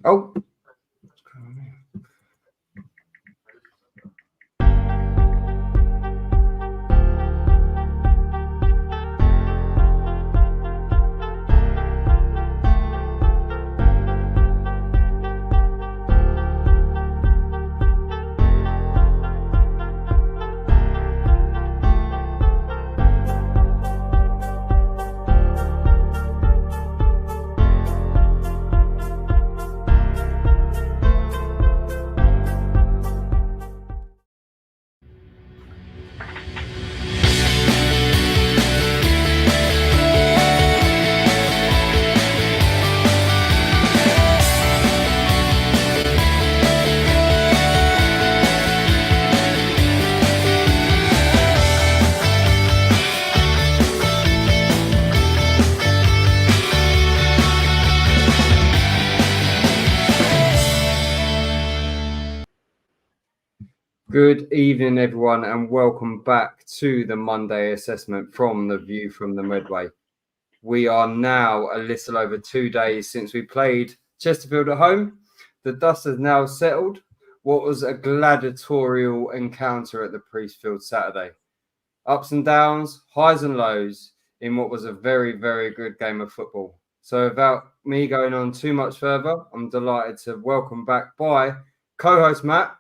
Oh. Good evening, everyone, and welcome back to the Monday assessment from the View from the Medway. We are now a little over 2 days since we played Chesterfield at home. The dust has now settled. What was a gladiatorial encounter at the Priestfield Saturday? Ups and downs, highs and lows in what was a very, very good game of football. So without me going on too much further, I'm delighted to welcome back by co-host Matt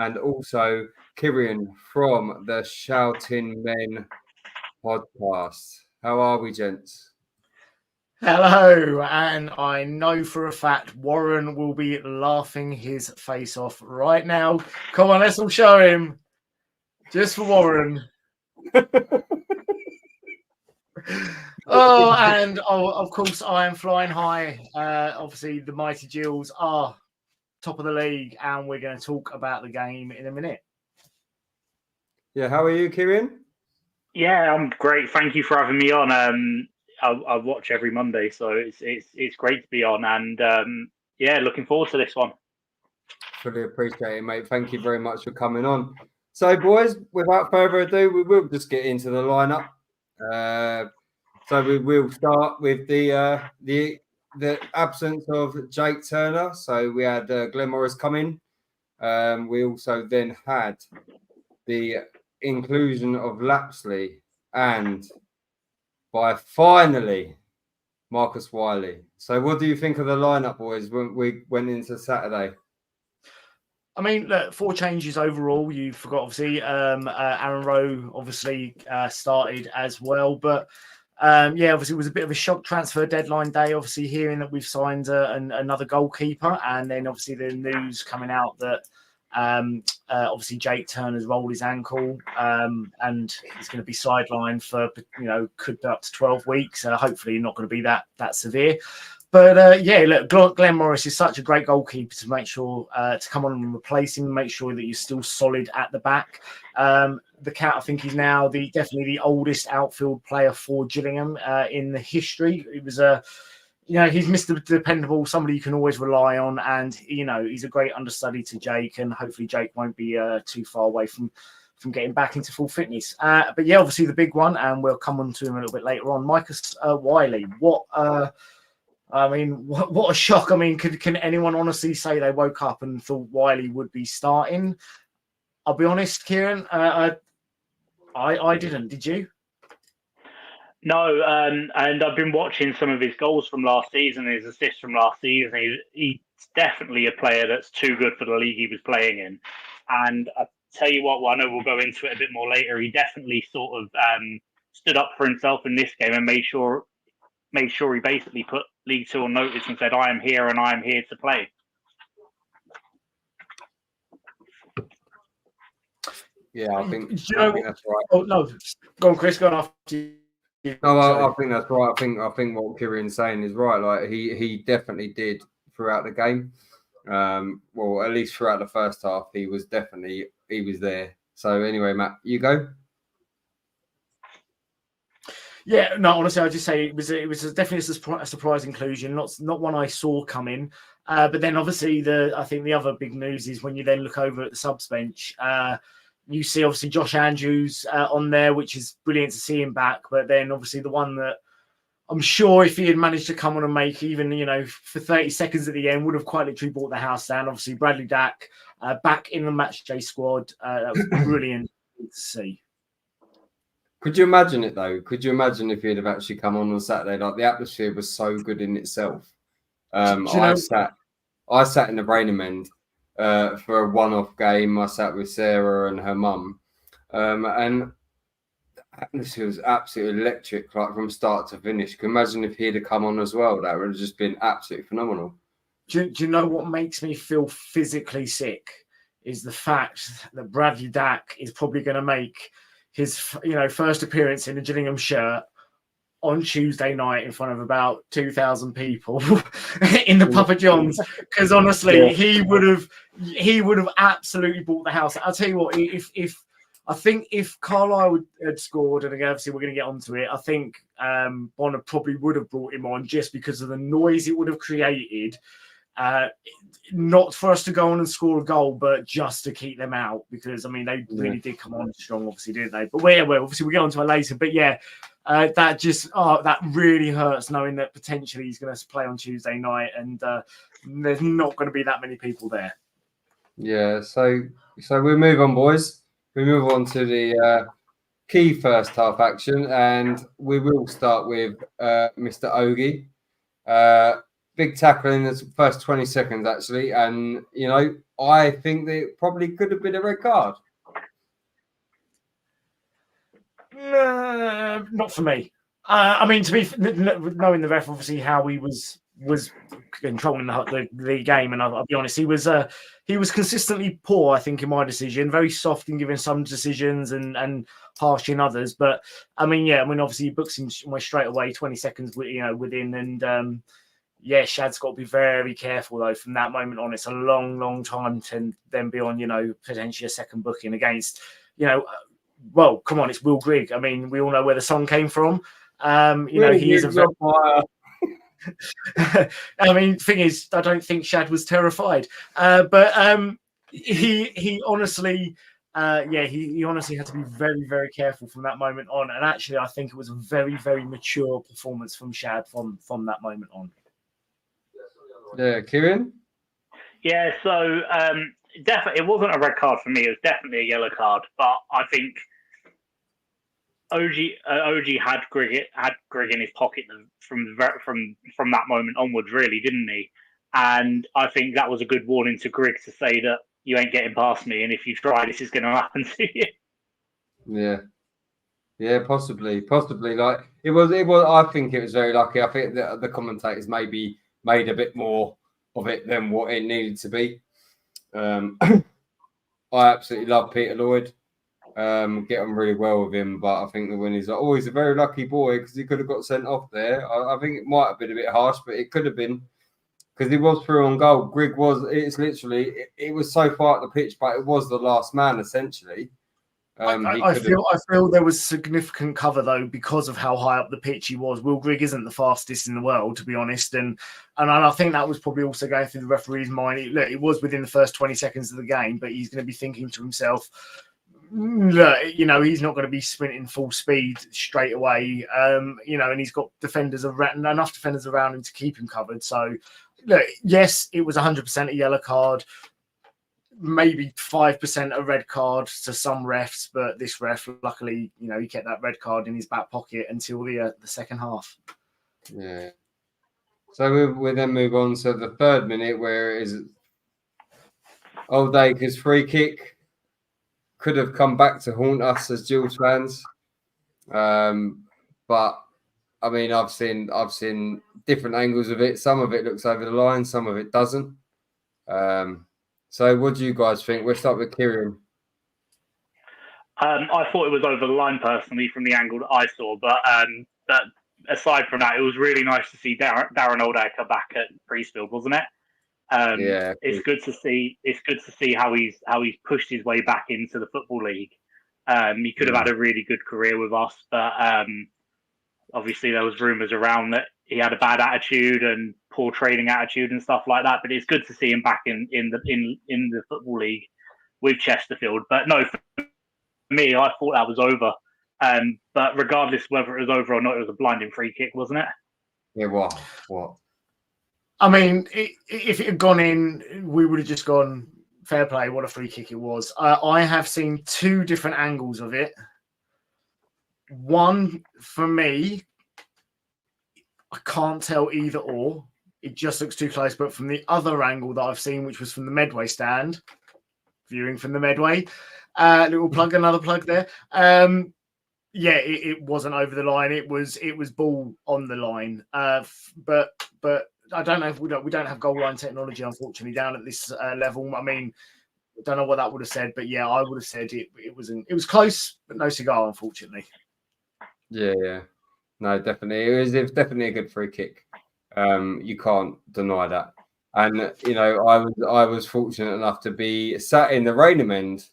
and also Kirrien from the Shouting Men podcast. How are we, gents? Hello, and I know for a fact Warren will be laughing his face off right now. Come on, let's all show him. Just for Warren. Of course, I am flying high. Obviously, the Mighty Gills are top of the league, and we're going to talk about the game in a minute. Yeah, how are you, Kirrien? Yeah, I'm great. Thank you for having me on. I watch every Monday, so it's great to be on, and looking forward to this one. Fully appreciate it, mate. Thank you very much for coming on. So, boys, without further ado, we will just get into the lineup. So we will start with the absence of Jake Turner. So we had Glenn Morris come in. We also then had the inclusion of Lapsley and by finally Marcus Wiley. So what do you think of the lineup, boys, when we went into Saturday? I mean, look, 4 changes overall. You forgot, obviously, Aaron Rowe obviously started as well. But, obviously it was a bit of a shock transfer deadline day, obviously hearing that we've signed another goalkeeper. And then, obviously, the news coming out that, obviously, Jake Turner's rolled his ankle and he's going to be sidelined for, could be up to 12 weeks. Hopefully not going to be that severe. But look, Glenn Morris is such a great goalkeeper to make sure to come on and replace him, make sure that you're still solid at the back. The Cat, I think, is now definitely the oldest outfield player for Gillingham in the history. It was he's Mr. Dependable, somebody you can always rely on, and he's a great understudy to Jake, and hopefully Jake won't be too far away from getting back into full fitness. But yeah, obviously the big one, and we'll come on to him a little bit later on. Marcus Wiley, what a shock. I mean, can anyone honestly say they woke up and thought Wiley would be starting? I'll be honest, Kirrien, I didn't. Did you? No, and I've been watching some of his goals from last season, his assists from last season. He's definitely a player that's too good for the league he was playing in. And I tell you what, I know we'll go into it a bit more later. He definitely sort of stood up for himself in this game and made sure he basically put League Two on notice and said, I am here and I am here to play. Yeah, I think that's right. Oh, no. Go on, Chris. Go on after you. No, I think that's right. I think what Kirrien's saying is right. Like he definitely did throughout the game. Well, at least throughout the first half, he was there. So anyway, Matt, you go. Yeah, no, honestly, I'll just say it was definitely a surprise inclusion, not one I saw coming. But then obviously I think the other big news is when you then look over at the subs bench, you see obviously Josh Andrews on there, which is brilliant to see him back. But then obviously the one that I'm sure if he had managed to come on and make even, for 30 seconds at the end, would have quite literally brought the house down. Obviously, Bradley Dack back in the match day squad. That was brilliant to see. Could you imagine it though? Could you imagine if he'd have actually come on Saturday? Like the atmosphere was so good in itself. I sat in the Brainham end for a one-off game. I sat with Sarah and her mum, and the atmosphere was absolutely electric, like from start to finish. Can you imagine if he'd have come on as well? That would have just been absolutely phenomenal. Do you know what makes me feel physically sick? Is the fact that Bradley Dack is probably going to make his first appearance in a Gillingham shirt on Tuesday night in front of about 2,000 people in the Papa John's, because honestly, he would have absolutely bought the house. I'll tell you what, if Carlisle had scored, and again, obviously we're going to get onto it, I think Bonner probably would have brought him on just because of the noise it would have created. Not for us to go on and score a goal, but just to keep them out, because they really did come on strong, obviously, didn't they? But obviously we'll get onto it later. But that really hurts knowing that potentially he's going to play on Tuesday night, and there's not going to be that many people there. Yeah, so we move on, boys. We move on to the key first half action, and we will start with Mr. Ogie. Big tackle in the first 20 seconds, actually. And, I think that it probably could have been a red card. Not for me. To be knowing the ref, obviously, how he was controlling the game, and I'll be honest, he was consistently poor, I think, in my decision. Very soft in giving some decisions and harsh in others. But, obviously, he books him straight away, 20 seconds within, and... Shad's got to be very careful, though, from that moment on. It's a long, long time to then be on, potentially a second booking against, well, come on, it's Will Grigg. We all know where the song came from. He is a very... thing is, I don't think Shad was terrified. But he honestly... he honestly had to be very, very careful from that moment on. And actually, I think it was a very, very mature performance from Shad from that moment on. Yeah, Kirrien? Yeah, so definitely it wasn't a red card for me. It was definitely a yellow card. But I think OG had Grigg in his pocket from that moment onwards, really, didn't he? And I think that was a good warning to Grigg to say that you ain't getting past me, and if you try, this is going to happen to you. Yeah, possibly. Like it was. I think it was very lucky. I think that the commentators maybe made a bit more of it than what it needed to be. I absolutely love Peter Lloyd. Get on really well with him, but I think that when he's like, he's a very lucky boy because he could have got sent off there. I think it might have been a bit harsh, but it could have been because he was through on goal. Grigg was. It's literally it was so far up the pitch, but it was the last man essentially. I feel there was significant cover though because of how high up the pitch he was. Will Grigg isn't the fastest in the world, to be honest, and I think that was probably also going through the referee's mind. It was within the first 20 seconds of the game, but he's going to be thinking to himself, look, he's not going to be sprinting full speed straight away, and he's got enough defenders around him to keep him covered. So, look, yes, it was 100% a yellow card. Maybe 5% a red card to some refs, but this ref, luckily, he kept that red card in his back pocket until the second half. Yeah. So we then move on to the third minute, where it is Old Acres free kick. Could have come back to haunt us as Jules fans, but I've seen different angles of it. Some of it looks over the line, some of it doesn't. So what do you guys think? We'll start with Kirrien. I thought it was over the line personally from the angle that I saw, but aside from that, it was really nice to see Darren Oldaker back at Priestfield, wasn't it? Yeah, it's good to see. It's good to see how he's pushed his way back into the Football League. He could have had a really good career with us, but obviously there was rumours around that he had a bad attitude and poor training attitude and stuff like that. But it's good to see him back in the Football League with Chesterfield. But no, for me, I thought that was over. But regardless whether it was over or not, it was a blinding free kick, wasn't it? Yeah, what? I mean, if it had gone in, we would have just gone, fair play, what a free kick it was. I have seen two different angles of it. One, for me, I can't tell either or. It just looks too close. But from the other angle that I've seen, which was from the Medway stand, viewing from the Medway, another plug there. Yeah, it wasn't over the line. It was ball on the line. But I don't know if we don't have goal line technology, unfortunately, down at this level. I mean, I don't know what that would have said, but yeah, I would have said it was close, but no cigar, unfortunately. Yeah. No, definitely. It was definitely a good free kick. You can't deny that. And I was fortunate enough to be sat in the Rainham end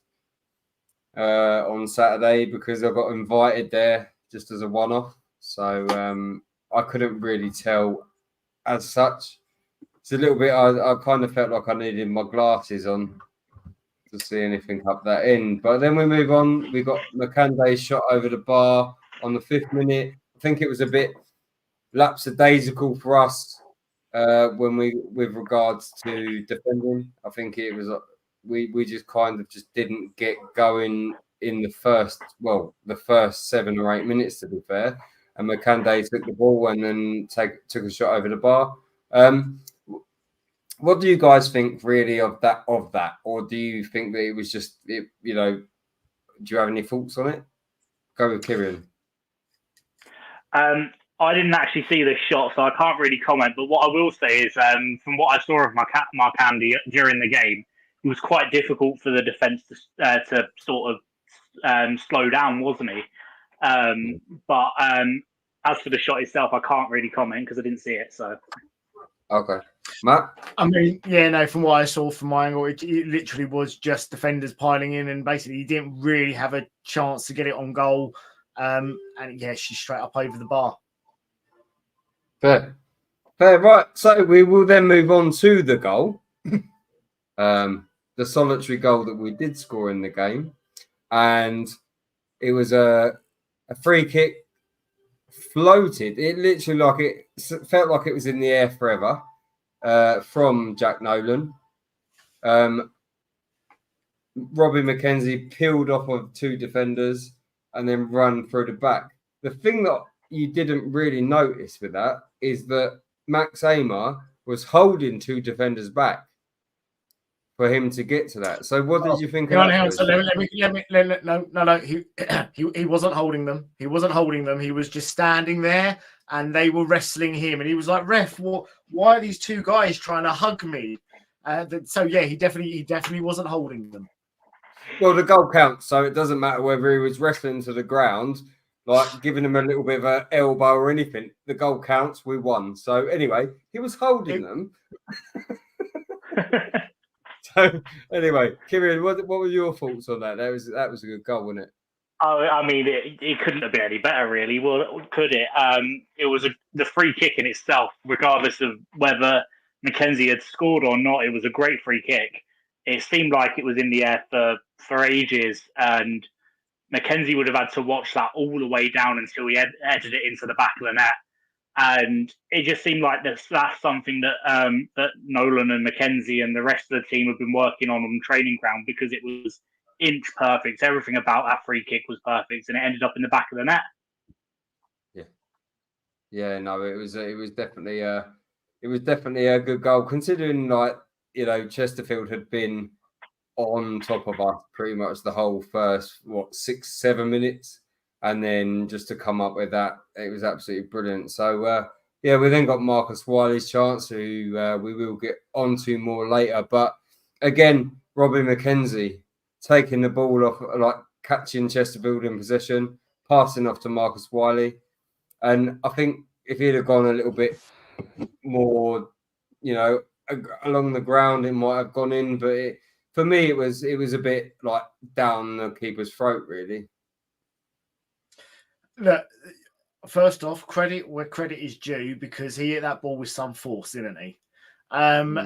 on Saturday because I got invited there just as a one-off. So I couldn't really tell as such. It's a little bit. I kind of felt like I needed my glasses on to see anything up that end. But then we move on. We got McCanday's shot over the bar on the 5th minute. I think it was a bit lapsadaisical for us with regards to defending. I think it was we just kind of just didn't get going in the first 7 or 8 minutes, to be fair. And McCanday took the ball and then took a shot over the bar. What do you guys think really of that? Or do you think that it was just do you have any thoughts on it? Go with Kirrien. I didn't actually see this shot, so I can't really comment. But what I will say is, from what I saw of Marcandi during the game, it was quite difficult for the defence to sort of slow down, wasn't he? But as for the shot itself, I can't really comment because I didn't see it. So, okay, Matt. I mean, yeah, no. From what I saw from my angle, it literally was just defenders piling in, and basically he didn't really have a chance to get it on goal. And yeah, she's straight up over the bar. Fair, right. So we will then move on to the goal, the solitary goal that we did score in the game, and it was a free kick, floated. It literally felt like it was in the air forever, from Jack Nolan. Robbie McKenzie peeled off of 2 defenders and then run through the back. The thing that you didn't really notice with that is that Max Amer was holding 2 defenders back for him to get to that. So what did you think of that? So no. He wasn't holding them. He wasn't holding them. He was just standing there, and they were wrestling him. And he was like, "Ref, why are these 2 guys trying to hug me?" So yeah, he definitely wasn't holding them. Well, the goal counts, so it doesn't matter whether he was wrestling to the ground, like giving him a little bit of an elbow or anything. The goal counts. We won. So anyway, he was holding them. So anyway, Kirrien, what were your thoughts on that? That was a good goal, wasn't it? Oh, I mean, it couldn't have been any better, really. Well, could it? It was the free kick in itself, regardless of whether McKenzie had scored or not. It was a great free kick. It seemed like it was in the air for ages, and McKenzie would have had to watch that all the way down until he headed it into the back of the net. And it just seemed like that's something that that Nolan and McKenzie and the rest of the team have been working on the training ground, because it was inch perfect. Everything about that free kick was perfect, and it ended up in the back of the net. Yeah. No, it was definitely a good goal, considering Chesterfield had been on top of us pretty much the whole first 6-7 minutes, and then just to come up with that, it was absolutely brilliant. So we then got Marcus Wiley's chance, who we will get onto more later. But again, Robbie McKenzie taking the ball off, like catching Chesterfield in possession, passing off to Marcus Wiley. And I think if he'd have gone a little bit more, along the ground, it might have gone in. But for me, it was a bit like down the keeper's throat, really. Look, first off, credit where credit is due, because he hit that ball with some force, didn't he? And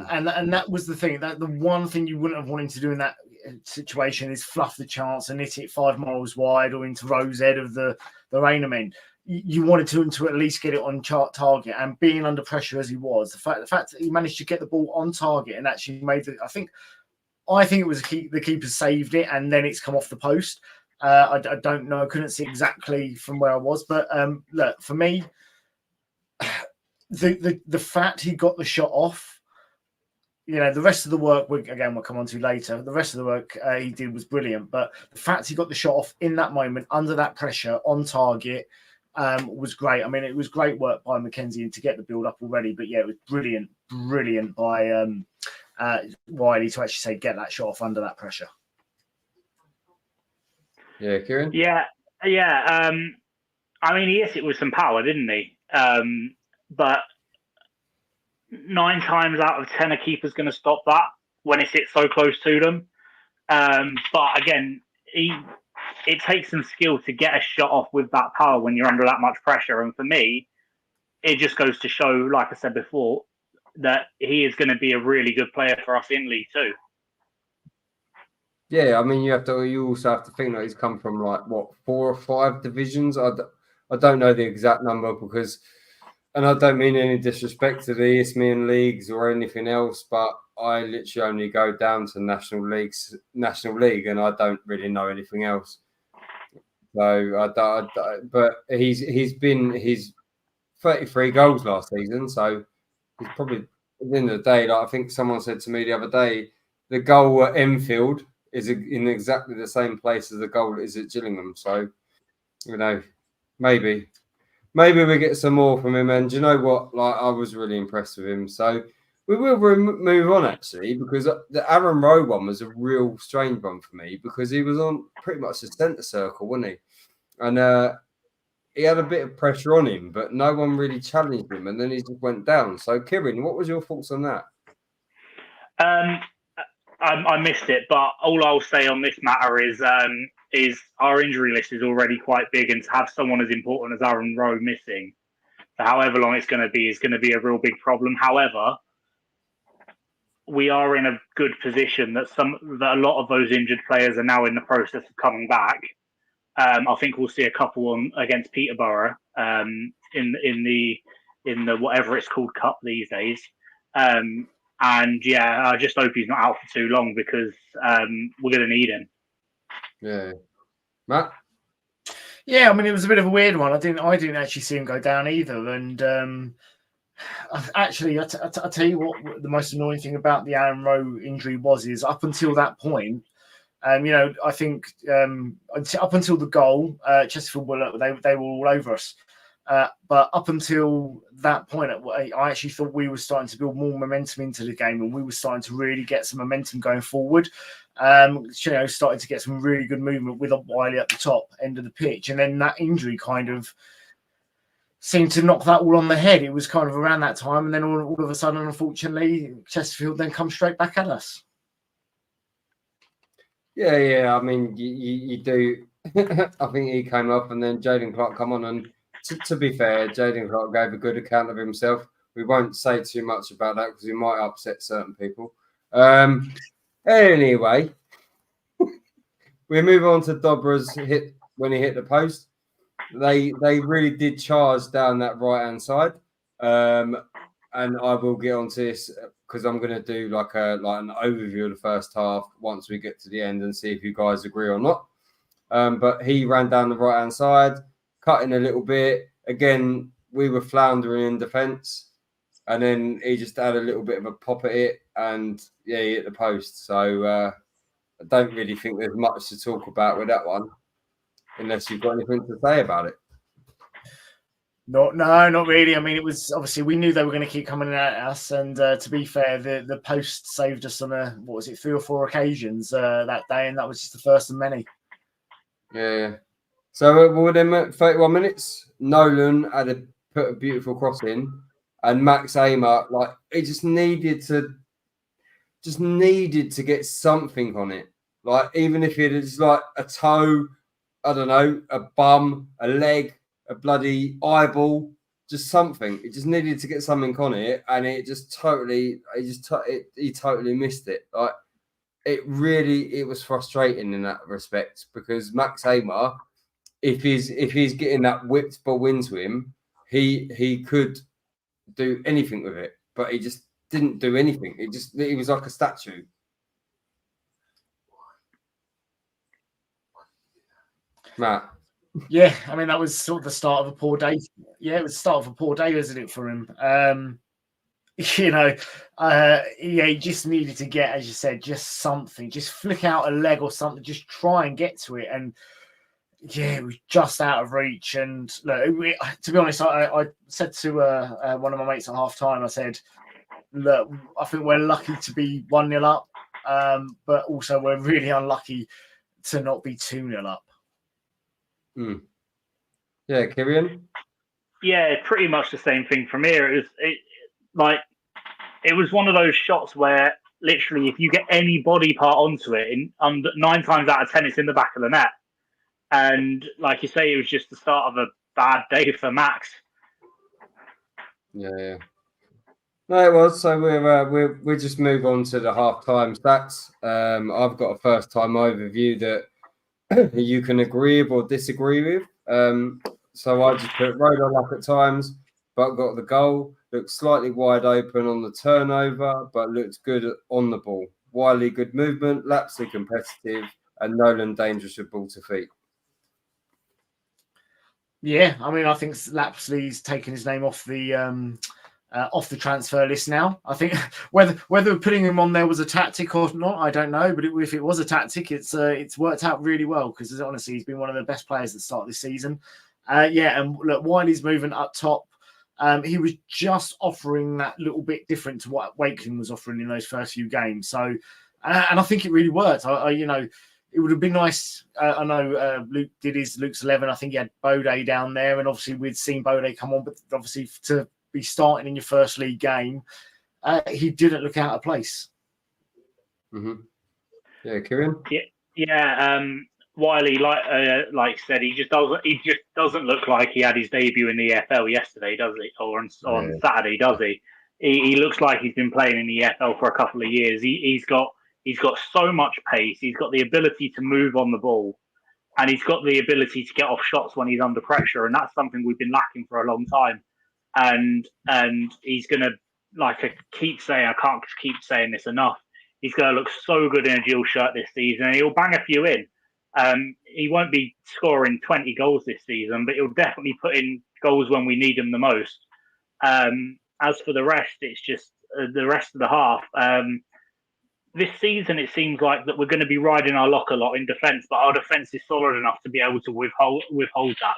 that was the thing. That the one thing you wouldn't have wanted to do in that situation is fluff the chance and hit it 5 miles wide or into Rose Ed of the Rainham end. you wanted to at least get it on target, and being under pressure as he was, the fact that he managed to get the ball on target and actually made I think it was the keeper saved it, and then it's come off the post. I don't know. I couldn't see exactly from where I was, but look, for me, the fact he got the shot off, the rest of the work, we'll come on to later. The rest of the work he did was brilliant, but the fact he got the shot off in that moment, under that pressure, on target, was great. I mean, it was great work by Mackenzie to get the build up already, but yeah, it was brilliant by Wiley to actually say get that shot off under that pressure. Yeah, Kirrien? Yeah. I mean, he hit it with some power, didn't he? But 9 times out of 10, a keeper's going to stop that when it sits so close to them. But again, it takes some skill to get a shot off with that power when you're under that much pressure. And for me, it just goes to show, like I said before, that he is going to be a really good player for us in League Two. Yeah, I mean, you also have to think that he's come from 4 or 5 divisions. I don't know the exact number because, and I don't mean any disrespect to the Isthmian leagues or anything else, but I literally only go down to National League, and I don't really know anything else. So but he's 33 goals last season, so he's probably, at the end of the day, I think someone said to me the other day, the goal at Enfield is in exactly the same place as the goal is at Gillingham. So, maybe we get some more from him. And do you know what? I was really impressed with him. So we will move on, actually, because the Aaron Rowe one was a real strange one for me because he was on pretty much the centre circle, wasn't he? And he had a bit of pressure on him, but no one really challenged him. And then he just went down. So, Kirrien, what was your thoughts on that? I missed it, but all I'll say on this matter is our injury list is already quite big, and to have someone as important as Aaron Rowe missing for however long it's going to be a real big problem. However, we are in a good position that a lot of those injured players are now in the process of coming back. I think we'll see a couple against Peterborough in the whatever it's called cup these days. And yeah, I just hope he's not out for too long because we're going to need him. Yeah, Matt. Yeah, I mean, it was a bit of a weird one. I didn't actually see him go down either. And actually, I tell you what, the most annoying thing about the Aaron Rowe injury is up until that point. I think up until the goal, Chesterfield they were all over us. But up until that point, I actually thought we were starting to build more momentum into the game, and we were starting to really get some momentum going forward. Starting to get some really good movement with Wiley at the top end of the pitch, and then that injury kind of seemed to knock that all on the head. It was kind of around that time, and then all of a sudden, unfortunately, Chesterfield then come straight back at us. Yeah. I mean, you do. I think he came up, and then Jaden Clark come on, and to be fair, Jaden Clark gave a good account of himself. We won't say too much about that because we might upset certain people. Anyway, we move on to Dobra's hit when he hit the post. They really did charge down that right-hand side. And I will get onto this because I'm going to do like an overview of the first half once we get to the end and see if you guys agree or not. But he ran down the right-hand side, cutting a little bit. Again, we were floundering in defence. And then he just had a little bit of a pop at it. And, yeah, he hit the post. So I don't really think there's much to talk about with that one, unless you've got anything to say about it. No, not really. I mean, it was obviously we knew they were going to keep coming at us, and to be fair, the post saved us on 3 or 4 occasions that day, and that was just the first of many. Yeah. So within 31 minutes, Nolan had put a beautiful cross in, and Max Amer, he just needed to get something on it. Even if it is a toe, I don't know, a bum, a leg, a bloody eyeball, just something. It just needed to get something on it, and he totally missed it. It was frustrating in that respect because Max Amer, if he's getting that whipped ball into him, he could do anything with it, but he just didn't do anything. He was like a statue. Matt. Yeah, I mean that was sort of the start of a poor day. Yeah, it was the start of a poor day, wasn't it, for him? Yeah, he just needed to get, as you said, just something, just flick out a leg or something, just try and get to it. And yeah, it was just out of reach. And look, to be honest, I said to one of my mates at half time, I said, look, I think we're lucky to be 1-0 up, but also we're really unlucky to not be 2-0 up. Yeah, Kirrien? Yeah, pretty much the same thing from here. It was one of those shots where literally if you get any body part onto it, 9 times out of 10 it's in the back of the net. And like you say, it was just the start of a bad day for Max. Yeah. No, it was. So we just move on to the half-time stats. I've got a first-time overview that you can agree with or disagree with. So I just put Rodon up at times, but got the goal. Looked slightly wide open on the turnover, but looked good on the ball. Wiley, good movement. Lapsley, competitive. And Nolan, dangerous with ball to feet. Yeah, I mean, I think Lapsley's taken his name off the transfer list now. I think whether putting him on there was a tactic or not, I don't know. But if it was a tactic, it's worked out really well because honestly, he's been one of the best players at the start of this season. Yeah, and look, Wiley's movement up top. He was just offering that little bit different to what Wakeling was offering in those first few games. So, and I think it really worked. It would have been nice. I know Luke did Luke's 11. I think he had Bode down there, and obviously we'd seen Bode come on, but obviously to be starting in your first league game, he didn't look out of place. Mm-hmm. Yeah, Kirrien? Yeah. Wiley, like you said, he just doesn't look like he had his debut in the EFL yesterday, does he? Or on Saturday, does he? He looks like he's been playing in the EFL for a couple of years. He's got so much pace. He's got the ability to move on the ball, and he's got the ability to get off shots when he's under pressure, and that's something we've been lacking for a long time. And he's gonna, like I keep saying, I can't keep saying this enough. He's gonna look so good in a dual shirt this season, and he'll bang a few in. He won't be scoring 20 goals this season, but he'll definitely put in goals when we need them the most. As for the rest, it's just the rest of the half. This season, it seems like that we're going to be riding our luck a lot in defence, but our defence is solid enough to be able to withhold that.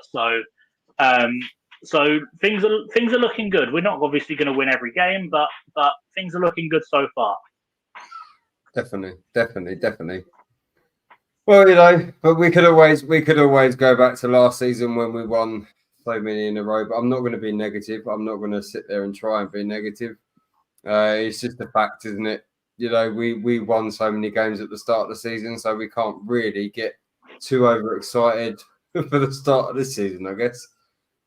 So things are looking good. We're not obviously going to win every game, but things are looking good so far. Definitely. Well, but we could always go back to last season when we won so many in a row. But I'm not going to be negative. I'm not going to sit there and try and be negative. It's just a fact, isn't it? We won so many games at the start of the season, so we can't really get too overexcited for the start of this season, I guess.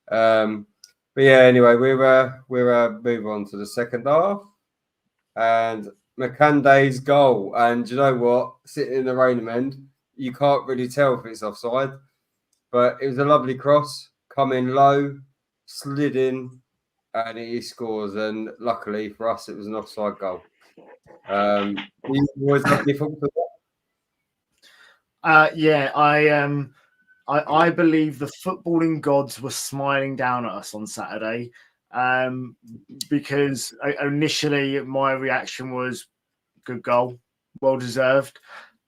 But yeah, anyway, we're move on to the second half, and McCanday's goal. And you know what? Sitting in the Rainham end, you can't really tell if it's offside, but it was a lovely cross, coming low, slid in, and he scores. And luckily for us, it was an offside goal. You always have your thoughts on that? Yeah, I believe the footballing gods were smiling down at us on Saturday, because initially my reaction was good goal, well deserved.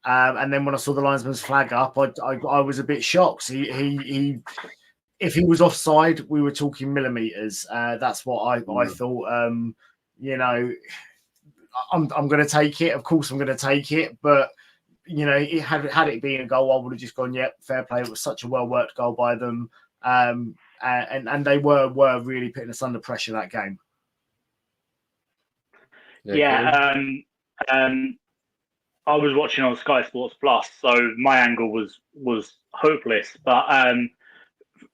And then when I saw the linesman's flag up, I was a bit shocked. He if he was offside, we were talking millimeters. That's what I thought. I'm going to take it. Of course, I'm going to take it. But had it been a goal, I would have just gone, "Yep, fair play." It was such a well worked goal by them, and they were really putting us under pressure that game. Yeah. I was watching on Sky Sports Plus, so my angle was hopeless. But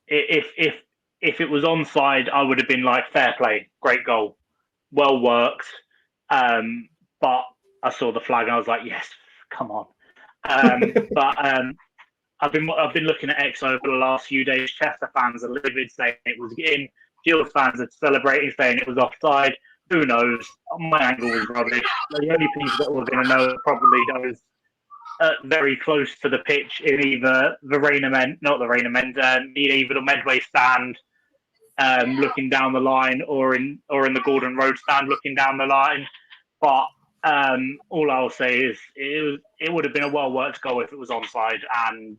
if it was onside, I would have been like, fair play, great goal, well worked. But I saw the flag and I was like, yes, come on. I've been looking at XO for the last few days. Chester fans are livid, saying it was in. Gills fans are celebrating, saying it was offside. Who knows? My angle was rubbish. The only people that were going to know are probably those very close to the pitch in either the either the Medway stand, looking down the line, or in the Gordon Road stand looking down the line. But all I'll say is it would have been a well worked goal if it was onside, and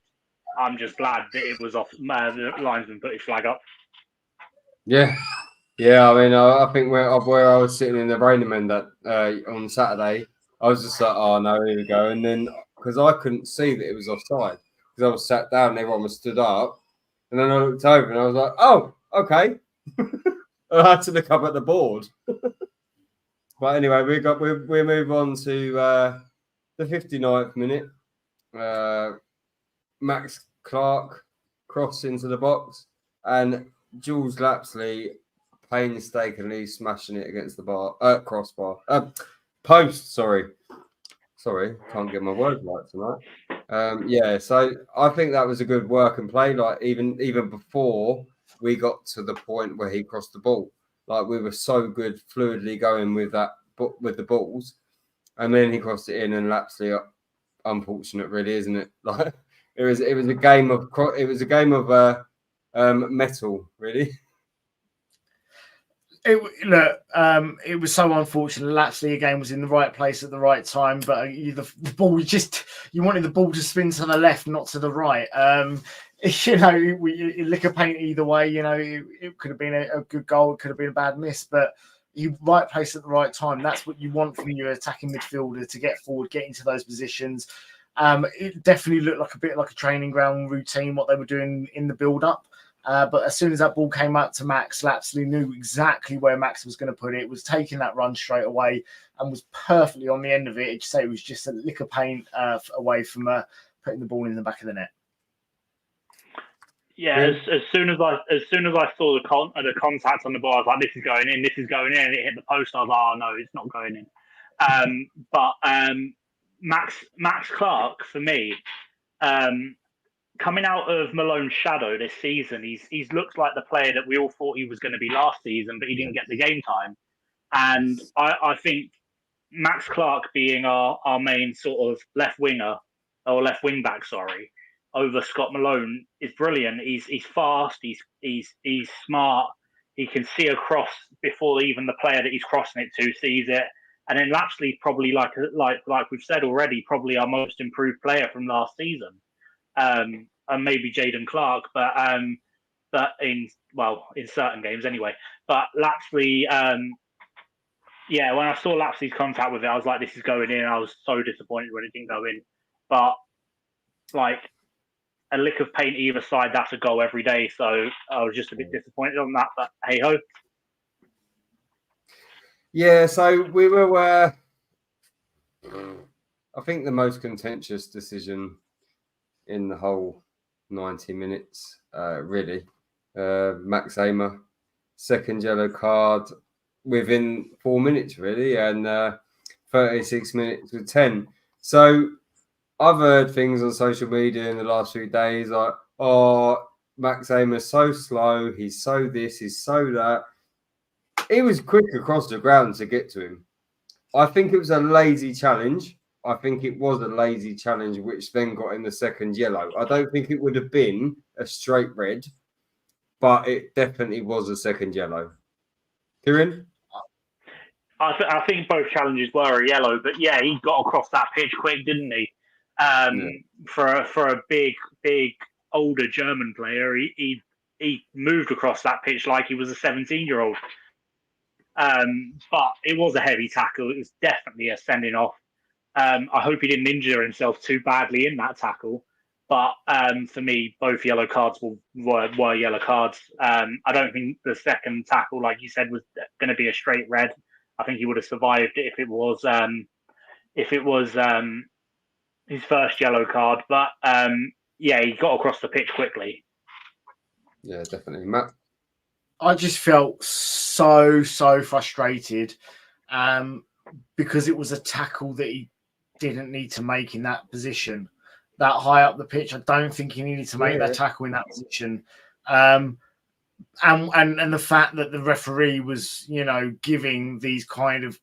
I'm just glad that it was off. The linesman put his flag up. Yeah. I mean, I think where I was sitting in the Rainer Men that on Saturday, I was just like, oh no, here we go. And then because I couldn't see that it was offside because I was sat down and everyone was stood up, and then I looked over and I was like, oh, okay. I had to look up at the board. But anyway, we move on to the 59th minute. Max Clark cross into the box, and Jules Lapsley painstakingly smashing it against the crossbar, post. Sorry, can't get my words right tonight. So I think that was a good work and play. Like even before we got to the point where he crossed the ball, like we were so good, fluidly going with the balls, and then he crossed it in, and Lapsley, unfortunate, really, isn't it? Like it was a game of metal, really. It was so unfortunate. Lapsley again was in the right place at the right time, but the ball you wanted the ball to spin to the left, not to the right. Lick of paint either way. It could have been a good goal, it could have been a bad miss, but you right place at the right time. That's what you want from your attacking midfielder, to get forward, get into those positions. It definitely looked like a bit like a training ground routine, what they were doing in the build-up. But as soon as that ball came out to Max, Lapsley knew exactly where Max was going to put it, was taking that run straight away, and was perfectly on the end of it. I'd say it was just a lick of paint away from putting the ball in the back of the net. Yeah, as soon as I saw the contact on the ball, I was like, this is going in, and it hit the post. I was like, oh no, it's not going in. But Max Clark, for me, coming out of Malone's shadow this season, he's looked like the player that we all thought he was going to be last season, but he didn't get the game time. And I think Max Clark being our main sort of left winger, or left wing back, sorry, over Scott Malone is brilliant. He's fast, he's smart, he can see across before even the player that he's crossing it to sees it. And then Lapsley, probably like we've said already, probably our most improved player from last season. And maybe Jaden Clark, but in certain games anyway. But Lapsley, when I saw Lapsley's contact with it, I was like, this is going in. I was so disappointed when it didn't go in. But like a lick of paint either side, that's a goal every day. So I was just a bit disappointed on that, but hey ho. Yeah, so we were, I think, the most contentious decision in the whole 90 minutes, really. Max Ehmer, second yellow card within 4 minutes, really, and 36 minutes with 10. So I've heard things on social media in the last few days like, oh, Max Ehmer's so slow, he's so this, he's so that. He was quick across the ground to get to him. I think it was a lazy challenge. Which then got him the second yellow. I don't think it would have been a straight red, but it definitely was a second yellow. Kirrien? I think both challenges were a yellow, but yeah, he got across that pitch quick, didn't he? For a big older German player, he moved across that pitch like he was a 17-year-old. But it was a heavy tackle. It was definitely a sending off. I hope he didn't injure himself too badly in that tackle. But for me, both yellow cards were yellow cards. I don't think the second tackle, like you said, was going to be a straight red. I think he would have survived it if it was his first yellow card. But he got across the pitch quickly. Yeah, definitely. Matt? I just felt so frustrated because it was a tackle that he didn't need to make in that position. that high up the pitch. I don't think he needed to make that tackle in that position. And the fact that the referee was, giving these kind of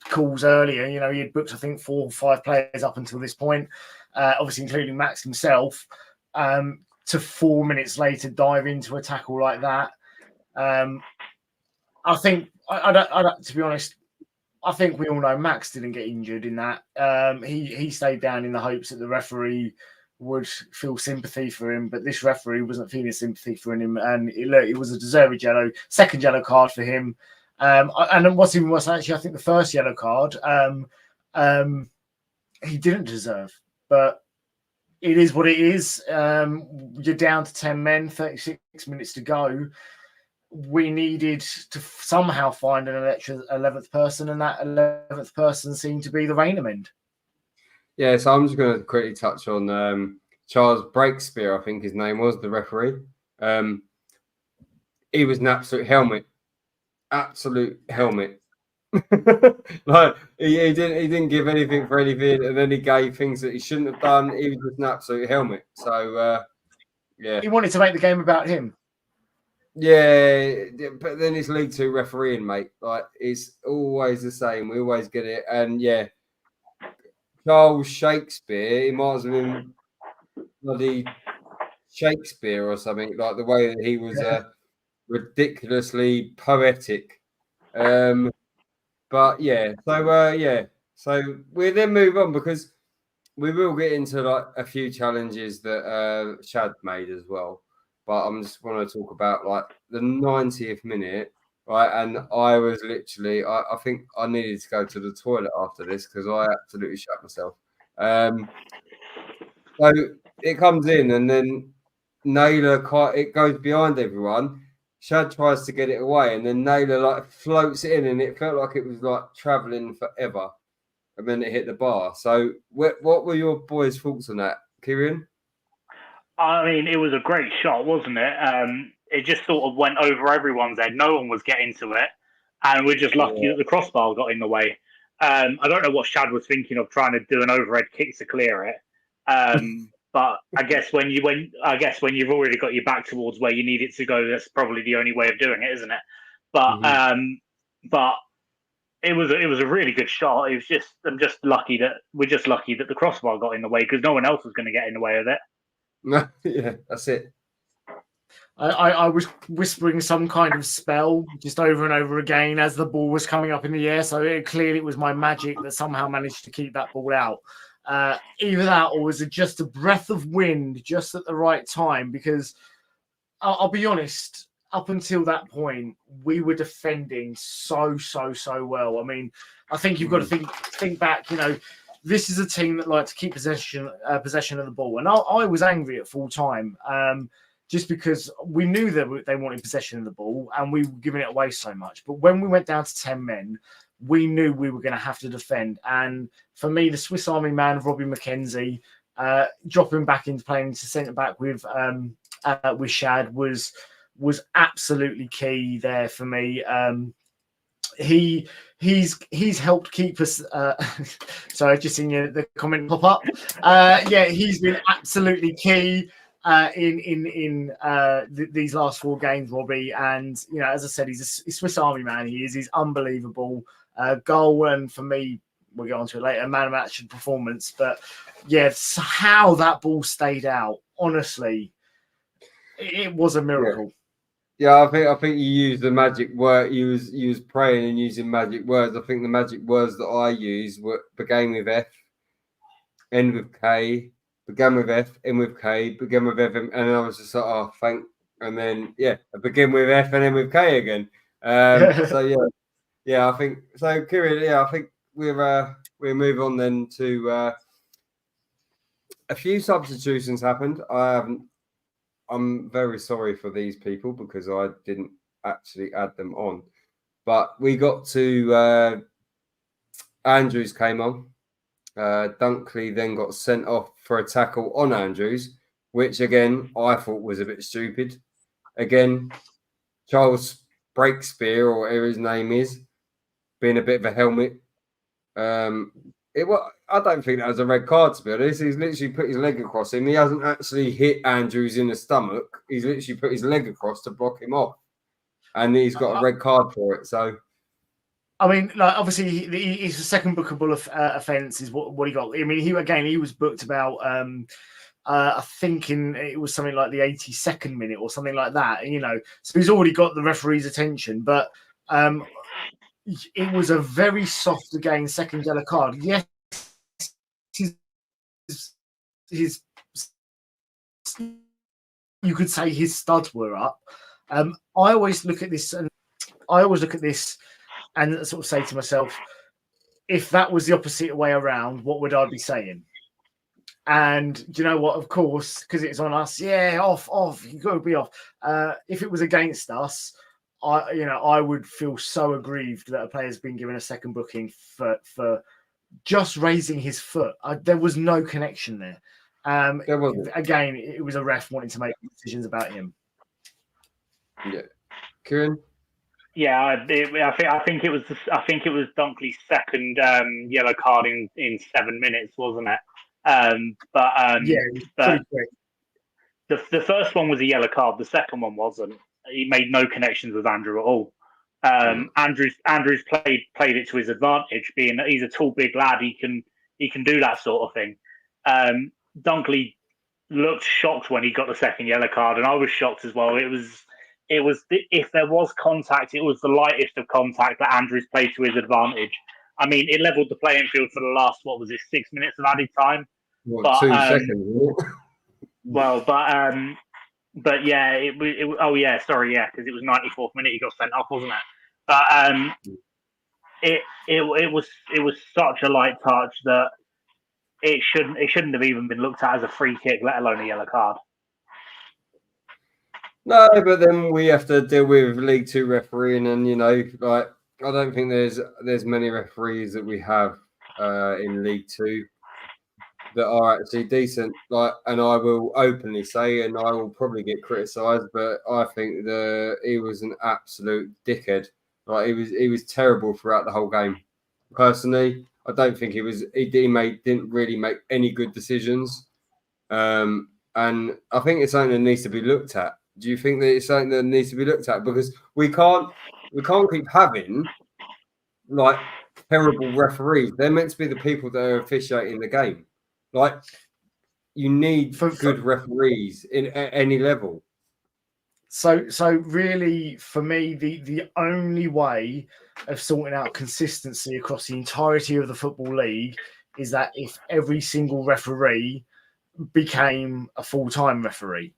calls earlier. He had booked, I think, 4 or 5 players up until this point, obviously including Max himself, to 4 minutes later dive into a tackle like that. I think, I don't, to be honest, I think we all know Max didn't get injured in that. He stayed down in the hopes that the referee would feel sympathy for him, but this referee wasn't feeling sympathy for him, and it was a deserved second yellow card for him. And what's even worse, actually, I think the first yellow card he didn't deserve, but it is what it is. You're down to 10 men, 36 minutes to go. We needed to somehow find an extra 11th person, and that 11th person seemed to be the Rainham. Yeah, so I'm just going to quickly touch on Charles Breakspear, I think his name was, the referee. He was an absolute helmet. Like he didn't give anything for anything, and then he gave things that he shouldn't have done. He was just an absolute helmet. So yeah, he wanted to make the game about him. Yeah, but then it's League 2 refereeing, mate. Like, it's always the same. We always get it. And yeah, Charles Shakespeare, he might have been bloody Shakespeare or something, like the way that he was ridiculously poetic. But yeah, so we'll then move on, because we will get into like a few challenges that Shad made as well. But I'm just want to talk about like the 90th minute, right? And I was literally, I think I needed to go to the toilet after this, because I absolutely shut myself. So it comes in, and then Naylor, it goes behind everyone. Shad tries to get it away, and then Naylor like floats it in, and it felt like it was like traveling forever. And then it hit the bar. So what were your boys' thoughts on that, Kirrien? I mean, it was a great shot, wasn't it? It just sort of went over everyone's head. No one was getting to it. And we're just lucky that the crossbar got in the way. I don't know what Shad was thinking of, trying to do an overhead kick to clear it. But I guess when you've already got your back towards where you need it to go, that's probably the only way of doing it, isn't it? But but it was a really good shot. It was just we're just lucky that the crossbar got in the way, because no one else was going to get in the way of it. No, yeah, that's it. I was whispering some kind of spell just over and over again as the ball was coming up in the air. So clearly it was my magic that somehow managed to keep that ball out. Either that, or was it just a breath of wind just at the right time? Because I'll be honest, up until that point, we were defending so well. I mean, I think you've got to think back. This is a team that like to keep possession of the ball, and I was angry at full time, just because we knew that they wanted possession of the ball, and we were giving it away so much. But when we went down to 10 men, we knew we were going to have to defend. And for me, the Swiss Army man, Robbie McKenzie, dropping back into playing to centre back with Shad was absolutely key there for me. He's helped keep us. Sorry, just seen the comment pop up. He's been absolutely key in these last 4 games, Robbie. And as I said, he's a Swiss Army man. He's unbelievable. Goal, and for me, we'll get onto it later, man of match performance. But how that ball stayed out, honestly, it was a miracle. Yeah, I think you used the magic word. You was praying and using magic words. I think the magic words that I used began with F, end with K, began with F, end with K, began with F, and I was just like, oh, thank. And then I begin with F and then with K again. So I think so. Kirrien, I think we'll move on then to a few substitutions happened. I'm very sorry for these people, because I didn't actually add them on. But we got to Andrews came on. Dunkley then got sent off for a tackle on Andrews, which again I thought was a bit stupid. Again, Charles Breakspear, or whatever his name is, being a bit of a helmet. I don't think that was a red card, to be honest. He's literally put his leg across him. He hasn't actually hit Andrews in the stomach. He's literally put his leg across to block him off. And he's got a red card for it. So, I mean, like obviously, he's a second bookable offence is what he got. I mean, he was booked about. I think it was something like the 82nd minute or something like that. You know, so he's already got the referee's attention. But it was a very soft again second yellow card. Yes, his you could say his studs were up. I always look at this and sort of say to myself, if that was the opposite way around, what would I be saying? And do you know what? Of course, because it's on us. Yeah, off. You got to be off. If it was against us, I would feel so aggrieved that a player's been given a second booking for just raising his foot. There was no connection there. Again, it was a ref wanting to make decisions about him. Yeah, Kirrien. Yeah, I think it was Dunkley's second yellow card in 7 minutes, wasn't it? But the first one was a yellow card. The second one wasn't. He made no connections with Andrew at all. Andrews played it to his advantage, being that he's a tall, big lad. He can do that sort of thing. Dunkley looked shocked when he got the second yellow card, and I was shocked as well. It was if there was contact, it was the lightest of contact that Andrews played to his advantage. I mean, it levelled the playing field for the last 6 minutes of added time. 2 seconds. But yeah, because it was 94th minute he got sent off, wasn't it? But it was such a light touch that it shouldn't have even been looked at as a free kick, let alone a yellow card. No, but then we have to deal with League Two refereeing, and I don't think there's many referees that we have in League Two that are actually decent. And I will openly say, and I will probably get criticised, but I think he was an absolute dickhead. He was terrible throughout the whole game. Personally, I don't think didn't really make any good decisions. And I think it's something that needs to be looked at. Do you think that it's something that needs to be looked at? Because we can't keep having terrible referees. They're meant to be the people that are officiating the game. You need good referees at any level. So really, for me, the only way of sorting out consistency across the entirety of the Football League is that if every single referee became a full-time referee.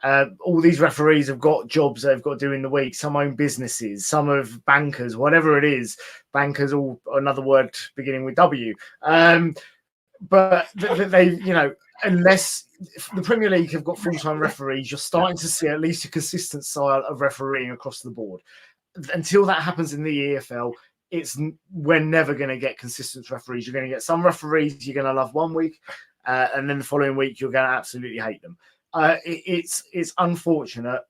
All these referees have got jobs they've got to do in the week. Some own businesses, some have bankers, whatever it is. Bankers, all another word beginning with W. But they, unless the Premier League have got full-time referees, you're starting to see at least a consistent style of refereeing across the board. Until that happens in the EFL, we're never going to get consistent referees. You're going to get some referees you're going to love 1 week, and then the following week you're going to absolutely hate them. It's unfortunate,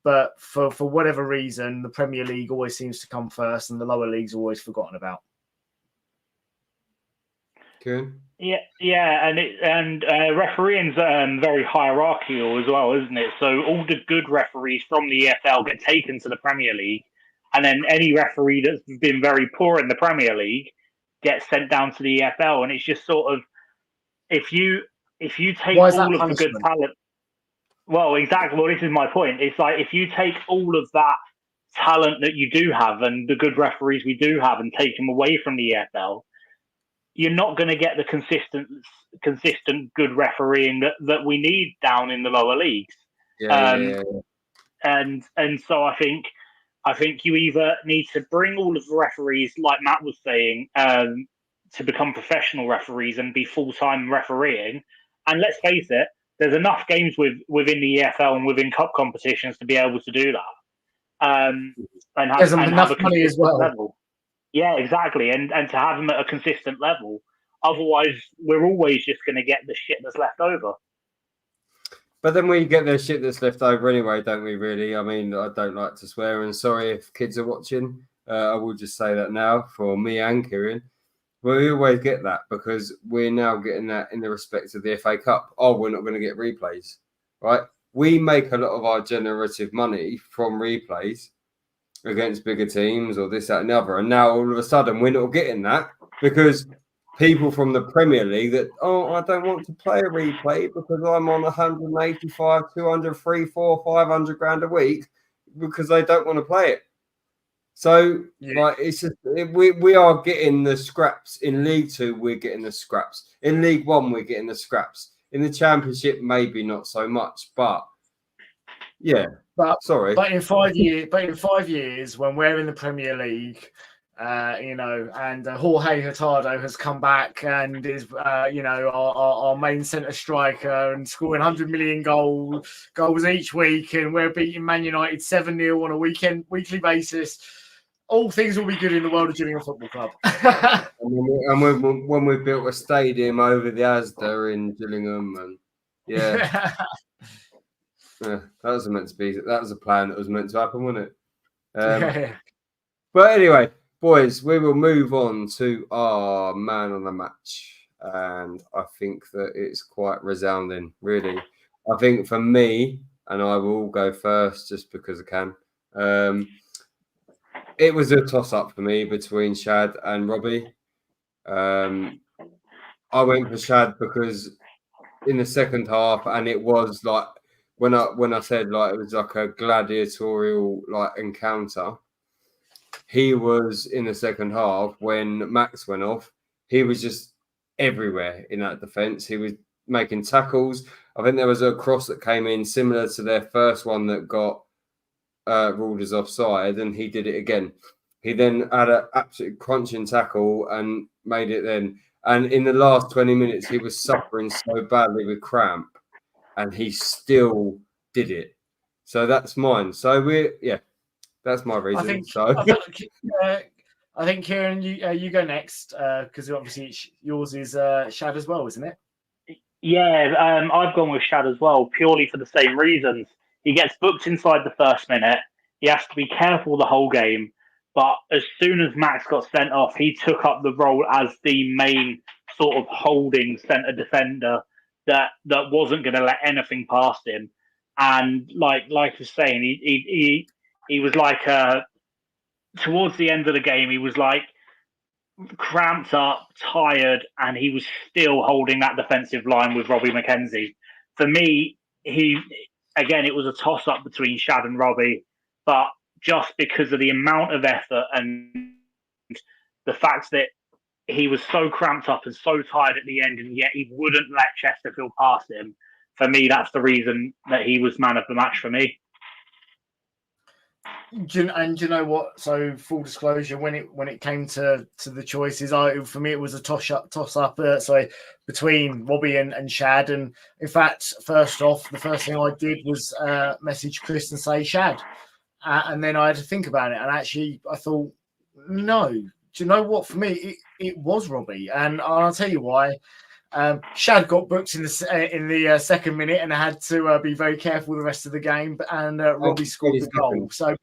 but for whatever reason, the Premier League always seems to come first, and the lower leagues are always forgotten about. Good. Yeah, and refereeing's very hierarchical as well, isn't it? So all the good referees from the EFL get taken to the Premier League, and then any referee that's been very poor in the Premier League gets sent down to the EFL, and it's just sort of if you take all of the good talent. Well, exactly. Well, this is my point. It's like if you take all of that talent that you do have and the good referees we do have and take them away from the EFL, you're not going to get the consistent good refereeing that we need down in the lower leagues. Yeah. And so I think you either need to bring all of the referees, like Matt was saying, to become professional referees and be full-time refereeing. And let's face it, there's enough games within the EFL and within cup competitions to be able to do that. And have enough money as well. Level. Yeah, exactly. And to have them at a consistent level. Otherwise, we're always just going to get the shit that's left over. But then we get the shit that's left over anyway, don't we, really? I mean, I don't like to swear, and sorry if kids are watching. I will just say that now for me and Kirrien. We always get that because we're now getting that in the respect of the FA Cup. Oh, we're not going to get replays, right? We make a lot of our generative money from replays against bigger teams or this, that, and the other. And now all of a sudden we're not getting that because people from the Premier League that, I don't want to play a replay because I'm on 185, 200, 300, 400, 500 grand a week because they don't want to play it. So, like, it's just we are getting the scraps in League Two. We're getting the scraps in League One. We're getting the scraps in the Championship. Maybe not so much, but yeah. But in 5 years, when we're in the Premier League, and Jorge Hurtado has come back and is, our main centre striker and scoring 100 million goals each week, and we're beating Man United 7-0 on a weekly basis. All things will be good in the world of Gillingham Football Club. and when we built a stadium over the Asda in Gillingham, and yeah, that was meant to be. That was a plan that was meant to happen, wasn't it? But anyway, boys, we will move on to our man on the match, and I think that it's quite resounding, really. I think for me, and I will go first just because I can. It was a toss-up for me between Shad and Robbie. I went for Shad because in the second half, and it was like when I said like it was like a gladiatorial like encounter. He was in the second half when Max went off. He was just everywhere in that defence. He was making tackles. I think there was a cross that came in similar to their first one that got ruled as offside, and he did it again. He then had an absolute crunching tackle and made it then. And in the last 20 minutes, he was suffering so badly with cramp, and he still did it. So that's mine. So that's my reason. I think Kirrien, you go next because obviously yours is Shad as well, isn't it? Yeah, I've gone with Shad as well, purely for the same reasons. He gets booked inside the first minute. He has to be careful the whole game. But as soon as Max got sent off, he took up the role as the main sort of holding centre defender that wasn't going to let anything past him. And like I was saying, he was like towards the end of the game, he was like cramped up, tired, and he was still holding that defensive line with Robbie McKenzie. For me, it was a toss-up between Shad and Robbie, but just because of the amount of effort and the fact that he was so cramped up and so tired at the end, and yet he wouldn't let Chesterfield pass him, for me, that's the reason that he was man of the match for me. And you know what? So full disclosure, when it came to the choices, for me it was a toss up. Between Robbie and Shad. And in fact, first off, the first thing I did was message Chris and say Shad, and then I had to think about it. And actually, I thought, no. Do you know what? For me, it was Robbie, and I'll tell you why. Shad got booked in the second minute and had to be very careful the rest of the game. And Robbie scored the goal. So.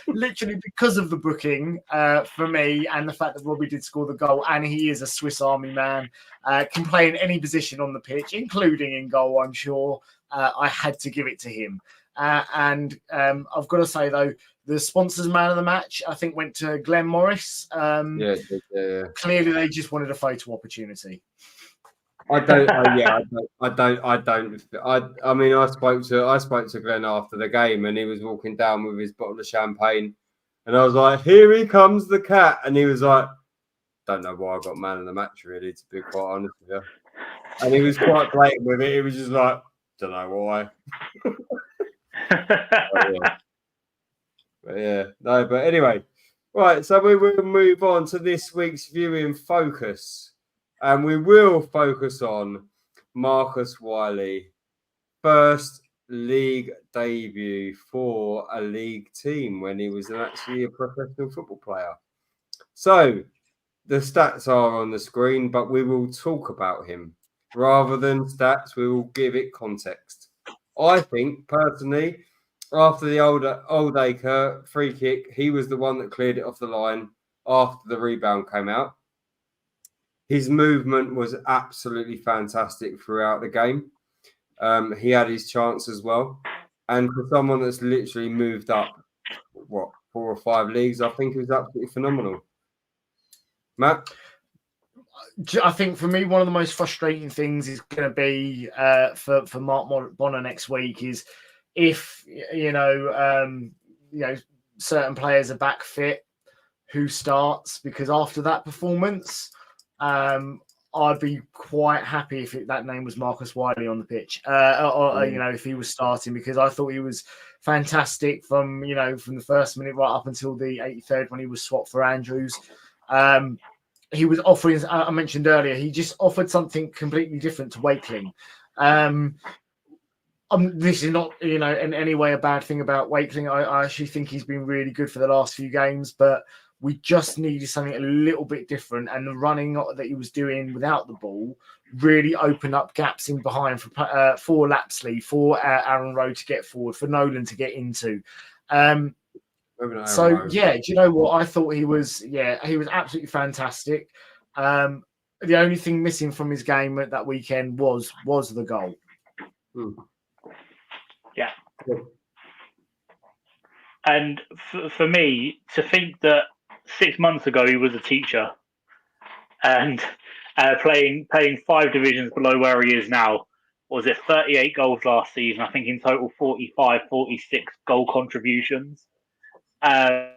Literally because of the booking for me and the fact that Robbie did score the goal, and he is a Swiss Army man, can play in any position on the pitch, including in goal, I'm sure. I had to give it to him. And I've got to say, though, the sponsors man of the match, I think, went to Glenn Morris. Clearly, they just wanted a photo opportunity. I mean, I spoke to Glenn after the game, and he was walking down with his bottle of champagne, and I was like, "Here he comes, the cat," and he was like, "Don't know why I got man of the match, really, to be quite honest with you." And he was quite blatant with it. He was just like, "Don't know why." But anyway, right. So we will move on to this week's viewing focus. And we will focus on Marcus Wiley, first league debut for a league team when he was actually a professional football player. So the stats are on the screen, but we will talk about him. Rather than stats, we will give it context. I think, personally, after the Oldacre free kick, he was the one that cleared it off the line after the rebound came out. his movement was absolutely fantastic throughout the game. He had his chance as well. And for someone that's literally moved up, 4 or 5 leagues, I think it was absolutely phenomenal. Matt? I think for me, one of the most frustrating things is going to be for Mark Bonner next week is if certain players are back fit, who starts? Because after that performance, I'd be quite happy if that name was Marcus Wiley on the pitch, if he was starting, because I thought he was fantastic from the first minute right up until the 83rd when he was swapped for Andrews. He was offering, as I mentioned earlier, he just offered something completely different to Wakeling. This is not, in any way a bad thing about Wakeling. I actually think he's been really good for the last few games, but we just needed something a little bit different. And the running that he was doing without the ball really opened up gaps in behind for Lapsley, for Aaron Rowe to get forward, for Nolan to get into. So, do you know what? I thought he was absolutely fantastic. The only thing missing from his game at that weekend was the goal. Yeah. And for me, to think that 6 months ago he was a teacher and playing 5 divisions below where he is now, was it 38 goals last season? I think in total 45, 46 goal contributions. You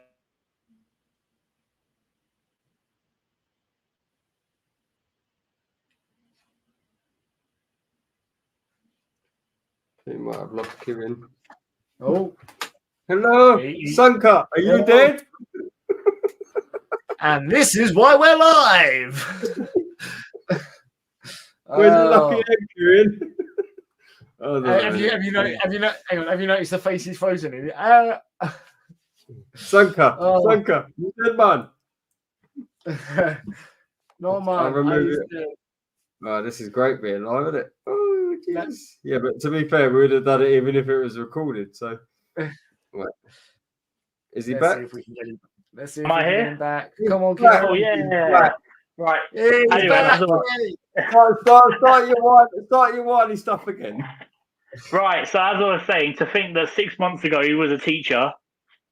might have lost Kirrien. Oh. Hello, Sanka. Are you dead? And this is why we're live. Where's the lucky egg, Kirrien? Have you noticed the face he's frozen in? Sanka, you dead, man? No, man. I'll remove it. Oh, this is great being live, isn't it? Oh, Jesus. Yeah, but to be fair, we would have done it even if it was recorded. So, right. Is he back? See if we can get him. Let's see if Am I we can here? get him back. Come on, Kirrien. Oh, yeah. Right. Anyway, start your whiny stuff again. Right. So, as I was saying, to think that 6 months ago he was a teacher,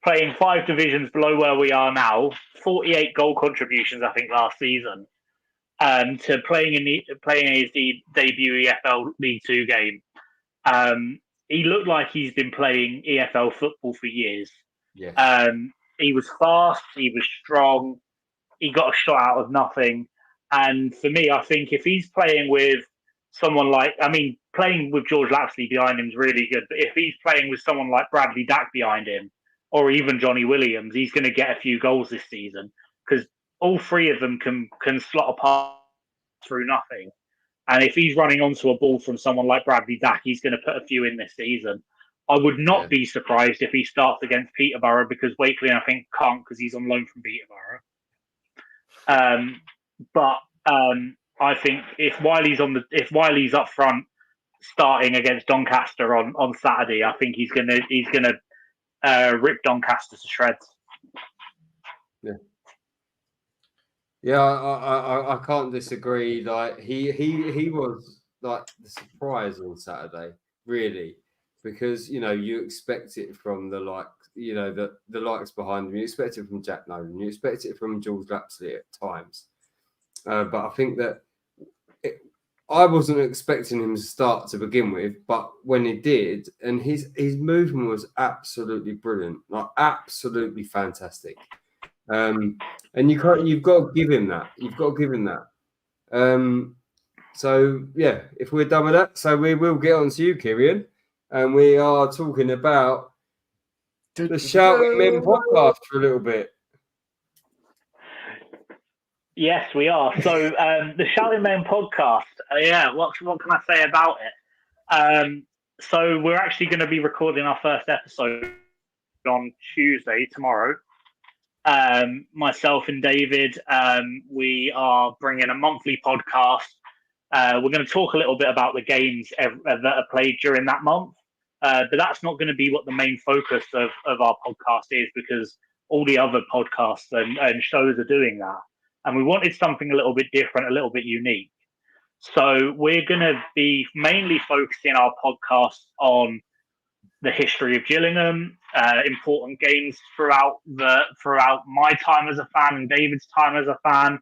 playing 5 divisions below where we are now, 48 goal contributions, I think, last season, to playing his debut EFL League 2 game. He looked like he's been playing EFL football for years. Yeah. He was fast, he was strong, he got a shot out of nothing. And for me, I think if he's playing with someone playing with George Lapsley behind him is really good. But if he's playing with someone like Bradley Dack behind him, or even Johnny Williams, he's going to get a few goals this season, because all 3 of them can slot a pass through nothing. And if he's running onto a ball from someone like Bradley Dack, he's going to put a few in this season. I would not be surprised if he starts against Peterborough, because Wakeling, I think, can't, because he's on loan from Peterborough. But I think if Wiley's up front starting against Doncaster on Saturday, I think he's gonna rip Doncaster to shreds. Yeah, I can't disagree. Like he was like the surprise on Saturday, really, because you expect it from the likes behind him. You expect it from Jack Nolan. You expect it from George Lapsley at times. But I think that I wasn't expecting him to start to begin with, but when he did, and his movement was absolutely brilliant, like absolutely fantastic. And you've got to give him that. You've got to give him that. So yeah, if we're done with that, so we will get on to you, Kirrien, and we are talking about the Shouting Men podcast for a little bit. Yes, we are. So the Shouting Men podcast. What can I say about it? So we're actually going to be recording our first episode on Tuesday, tomorrow. Myself and David, we are bringing a monthly podcast. We're going to talk a little bit about the games that are played during that month, but that's not going to be what the main focus of our podcast is, because all the other podcasts and shows are doing that. and we wanted something a little bit different, a little bit unique. So we're going to be mainly focusing our podcast on the history of Gillingham, important games throughout my time as a fan and David's time as a fan.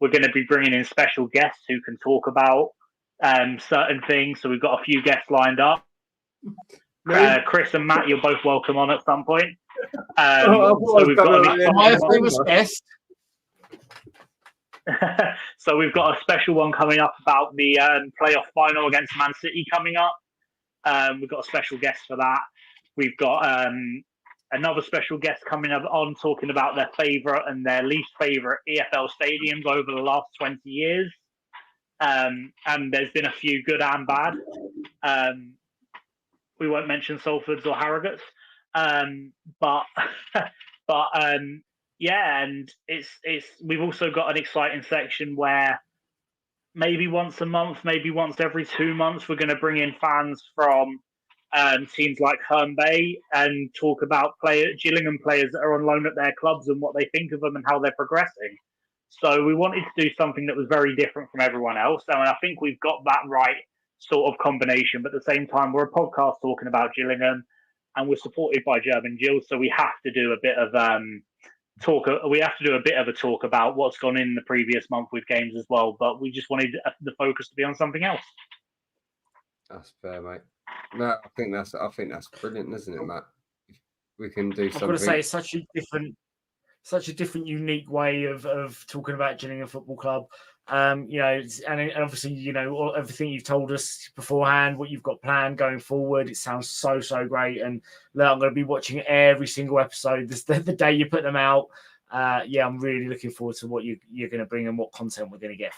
We're going to be bringing in special guests who can talk about certain things. So we've got a few guests lined up. Chris and Matt, you're both welcome on at some point. So we've got my famous guest. So we've got a special one coming up about the playoff final against Man City coming up. We've got a special guest for that. We've got another special guest coming up on talking about their favourite and their least favourite EFL stadiums over the last 20 years. And there's been a few good and bad. We won't mention Salfords or Harrogates. Yeah, and it's we've also got an exciting section where maybe once a month, maybe once every 2 months, we're going to bring in fans from teams like Herne Bay and talk about Gillingham players that are on loan at their clubs and what they think of them and how they're progressing. So we wanted to do something that was very different from everyone else. And I think we've got that right sort of combination. But at the same time, we're a podcast talking about Gillingham and we're supported by German Gills. So we have to do a bit of a talk about what's gone in the previous month with games as well, but we just wanted the focus to be on something else. That's fair, mate. No, I think that's brilliant, isn't it, Matt? We can do something. I've got to say, it's such a different, unique way of talking about Gillingham Football Club. And obviously, everything you've told us beforehand, what you've got planned going forward, it sounds so great. And look, I'm going to be watching every single episode the day you put them out. I'm really looking forward to what you're going to bring and what content we're going to get.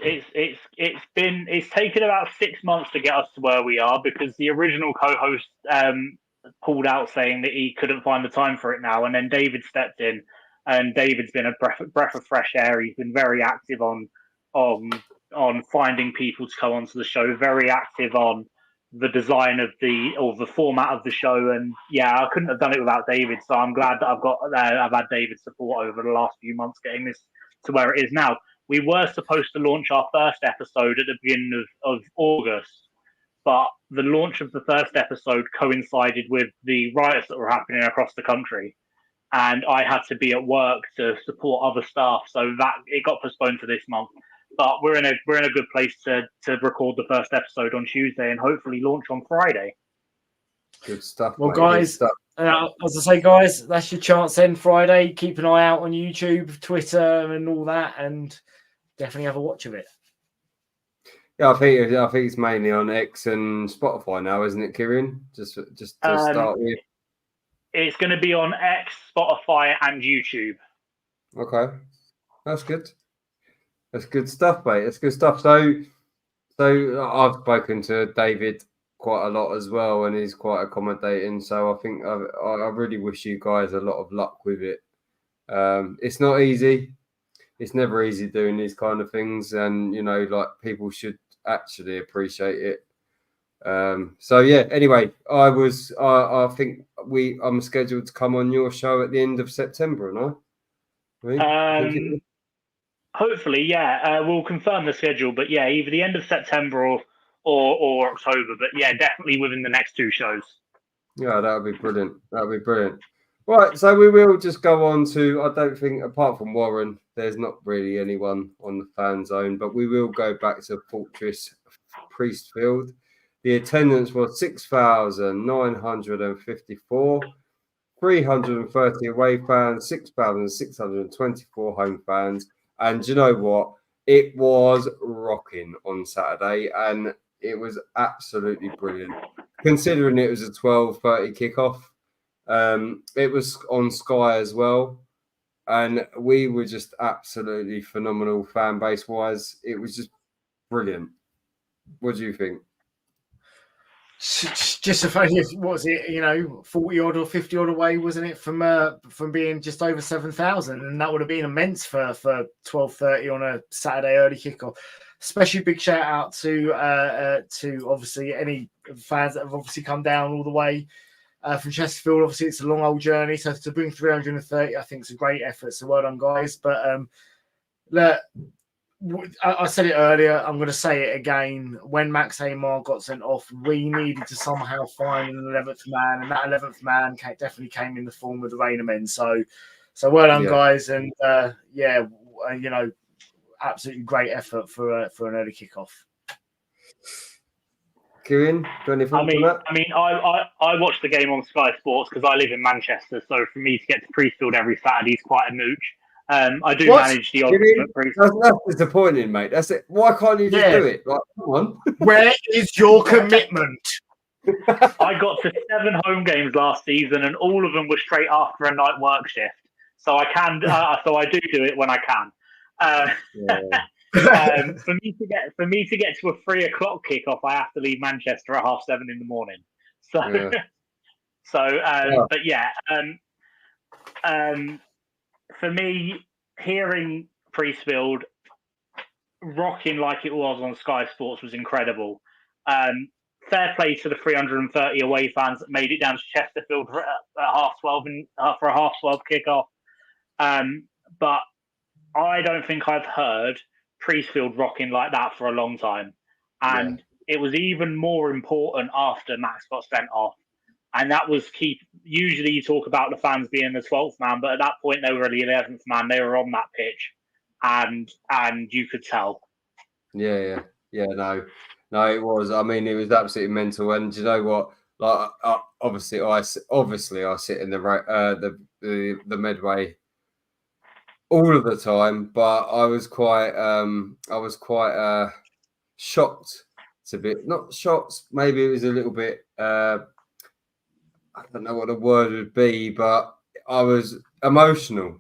It's taken about 6 months to get us to where we are because the original co-host pulled out saying that he couldn't find the time for it now, and then David stepped in. And David's been a breath of fresh air. He's been very active on finding people to come onto the show. Very active on the design of the format of the show. And yeah, I couldn't have done it without David. So I'm glad that I've had David's support over the last few months getting this to where it is now. We were supposed to launch our first episode at the beginning of August, but the launch of the first episode coincided with the riots that were happening across the country. And I had to be at work to support other staff, so that it got postponed to this month. But we're in a good place to record the first episode on Tuesday and hopefully launch on Friday. Good stuff. Well, mate. guys, as I say, guys, that's your chance then. Friday, keep an eye out on YouTube, Twitter, and all that, and definitely have a watch of it. Yeah, I think it's mainly on X and Spotify now, isn't it, Kirrien? Just to start with. It's going to be on X, Spotify, and YouTube. Okay, that's good. That's good stuff, mate. That's good stuff. So I've spoken to David quite a lot as well, and he's quite accommodating. So I think I really wish you guys a lot of luck with it. It's not easy. It's never easy doing these kind of things, and people should actually appreciate it. So yeah, anyway, I think I'm scheduled to come on your show at the end of September, and hopefully, yeah, we'll confirm the schedule, but yeah, either the end of September or October, but yeah, definitely within the next 2 shows. Yeah, that would be brilliant. Right, so we will just go on to, I don't think, apart from Warren, there's not really anyone on the fan zone, but we will go back to Fortress Priestfield. The attendance was 6,954, 330 away fans, 6,624 home fans. And you know what? It was rocking on Saturday, and it was absolutely brilliant. Considering it was a 12:30 kickoff, it was on Sky as well, and we were just absolutely phenomenal fan base wise. It was just brilliant. What do you think? Just a funny, what was it? 40 odd or 50 odd away, wasn't it, from being just over 7,000, and that would have been immense for 12:30 on a Saturday early kickoff. Especially big shout out to obviously any fans that have obviously come down all the way. from Chesterfield. Obviously, it's a long old journey, so to bring 330, I think it's a great effort. So well done, guys. But look, I said it earlier. I'm going to say it again. When Max Amar got sent off, we needed to somehow find an 11th man, and that 11th man definitely came in the form of the Rainimen. So well done, guys, and absolutely great effort for an early kickoff. Kirrien, got any thoughts on that? I watch the game on Sky Sports because I live in Manchester, so for me to get to Priestfield every Saturday is quite a mooch. I do manage the odds at Priestfield. That's disappointing, mate. That's it. Why can't you just do it? Like, come on. Where is your commitment? I got to 7 home games last season, and all of them were straight after a night work shift. So I can, so I do it when I can. For me to get to a 3 o'clock kickoff, I have to leave Manchester at 7:30 in the morning. For me, hearing Priestfield rocking like it was on Sky Sports was incredible. Fair play to the 330 away fans that made it down to Chesterfield at 12:30 and for a 12:30 kickoff. But I don't think I've heard Priestfield rocking like that for a long time. And it was even more important after Max got sent off. And that was key. Usually you talk about the fans being the 12th man, but at that point they were the 11th man. They were on that pitch. And you could tell. No, it was. I mean, it was absolutely mental. And do you know what? Like, obviously, I sit in the Medway all of the time, but I was quite shocked. It's a bit not shocked. Maybe it was a little bit. I don't know what the word would be, but I was emotional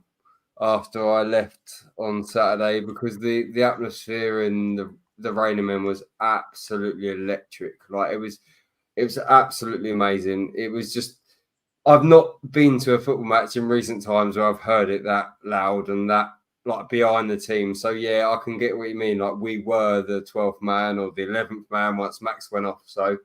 after I left on Saturday because the atmosphere in the Rainimen was absolutely electric. Like it was absolutely amazing. It was just, I've not been to a football match in recent times where I've heard it that loud and that like behind the team. So yeah, I can get what you mean. Like we were the 12th man or the 11th man once Max went off. So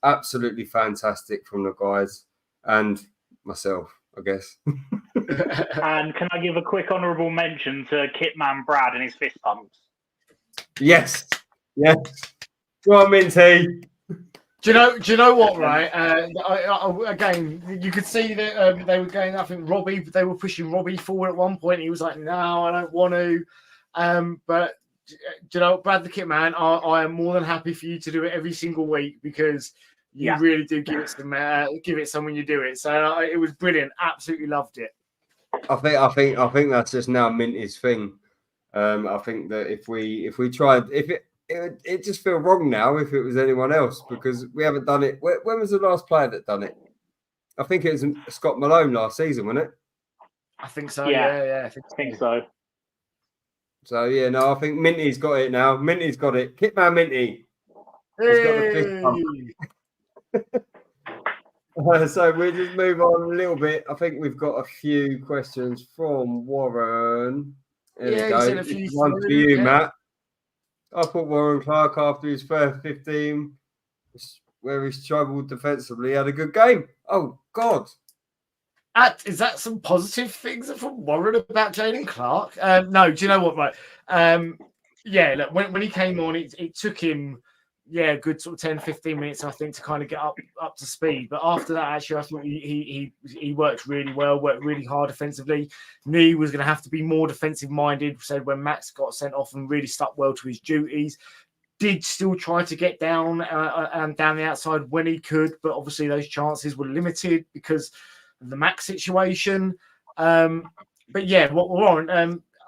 absolutely fantastic from the guys and myself, I guess. And can I give a quick honourable mention to Kitman Brad and his fist pumps? Yes. Go on, Minty. Do you know what? Right. Again, you could see that they were going. I think they were pushing Robbie forward at one point. He was like, "No, I don't want to." But do you know, Brad the Kit Man, I am more than happy for you to do it every single week because you really do give it some when you do it. So it was brilliant. Absolutely loved it. I think that's just now Minty's thing. I think that if we tried, it just feel wrong now if it was anyone else because we haven't done it. When was the last player that done it? I think it was Scott Malone last season, wasn't it? I think so. Yeah. I think so. So yeah, no, I think Minty's got it now. Minty's got it. Kitman Minty. He's got the fist pump. So we'll just move on a little bit. I think we've got a few questions from Warren. There we go. One for you, Matt. I thought Warren Clark, after his first 15, where he struggled defensively, had a good game. Oh, God. Is that some positive things from Warren about Jaden Clark? No, do you know what, right? Look, when he came on, it took him, a good sort of 10, 15 minutes, I think, to kind of get up to speed. But after that, actually, I thought he worked really well, worked really hard defensively. Knew he was going to have to be more defensive-minded. So when Max got sent off and really stuck well to his duties, did still try to get down and down the outside when he could. But obviously those chances were limited because of the Max situation. Warren,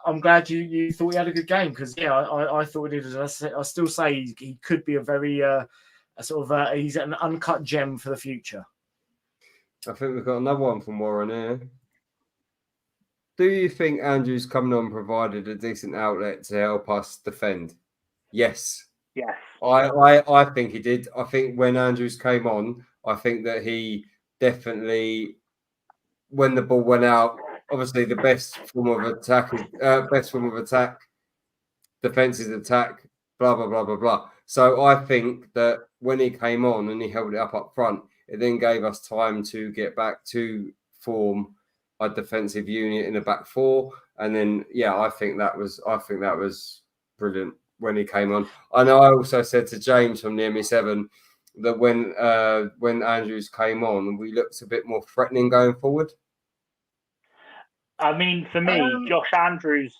I'm glad you thought he had a good game because I thought he did. I still say he could be a very he's an uncut gem for the future. I think we've got another one from Warren here. Do you think Andrews coming on provided a decent outlet to help us defend? Yes. Yes. I think he did. I think when Andrews came on, I think that he definitely, when the ball went out, obviously the best form of attack, defense is attack, blah, blah, blah, blah, blah. So I think that when he came on and he held it up front, It then gave us time to get back to form a defensive unit in the back four. And then, I think that was brilliant when he came on. I know I also said to James from the ME7 that when Andrews came on, we looked a bit more threatening going forward. I mean, for me, Josh Andrews.